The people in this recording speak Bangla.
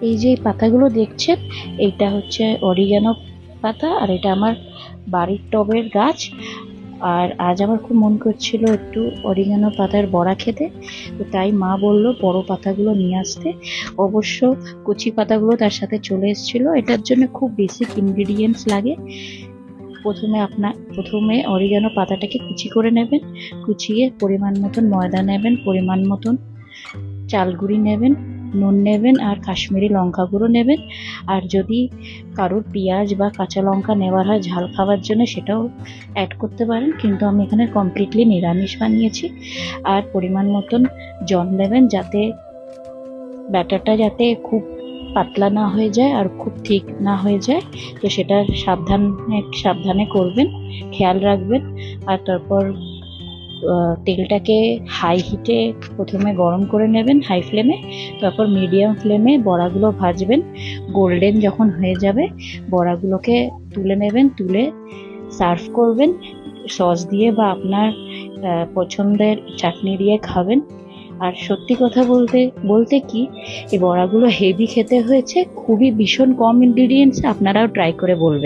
এই যে পাতাগুলো দেখছেন, এইটা হচ্ছে অরিগানো পাতা, আর এটা আমার বাড়ির টবের গাছ। আর আজ আমার খুব মন করছিল একটু অরিগানো পাতার বড়া খেতে, তো তাই মা বলল বড় পাতাগুলো নিয়ে আসতে। অবশ্য কচি পাতাগুলো তার সাথে চলে এসেছিল। এটার জন্য খুব বেসিক ইনগ্রিডিয়েন্টস লাগে। প্রথমে অরিগানো পাতাটাকে কুচি করে নেবেন। কুচিয়ে পরিমাণ মতন ময়দা নেবেন, পরিমাণ মতন চাল গুঁড়ি নেবেন, নুন নেবেন, আর কাশ্মীরি লঙ্কা গুঁড়ো নেবেন। আর যদি কারোর পেঁয়াজ বা কাঁচা লঙ্কা নেওয়ার হয় ঝাল খাবার জন্য, সেটাও অ্যাড করতে পারেন, কিন্তু আমি এখানে কমপ্লিটলি নিরামিষ বানিয়েছি। আর পরিমাণ মতন জল নেবেন, যাতে ব্যাটারটা যাতে খুব পাতলা না হয়ে যায় আর খুব ঠিক না হয়ে যায়। তো সেটা সাবধানে করবেন, খেয়াল রাখবেন। আর তারপর তেলটাকে হাই হিটে প্রথমে গরম করে নেবেন, হাই ফ্লেমে। তারপর মিডিয়াম ফ্লেমে বড়াগুলো ভাজবেন। গোল্ডেন যখন হয়ে যাবে, বড়াগুলোকে তুলে নেবেন, তুলে সার্ভ করবেন সস দিয়ে বা আপনার পছন্দের চাটনি দিয়ে খাবেন। আর সত্যি কথা বলতে বলতে কি, এই বড়াগুলো হেভি খেতে হয়েছে, খুবই ভীষণ কম ইনগ্রিডিয়েন্টস। আপনারাও ট্রাই করে বলবেন।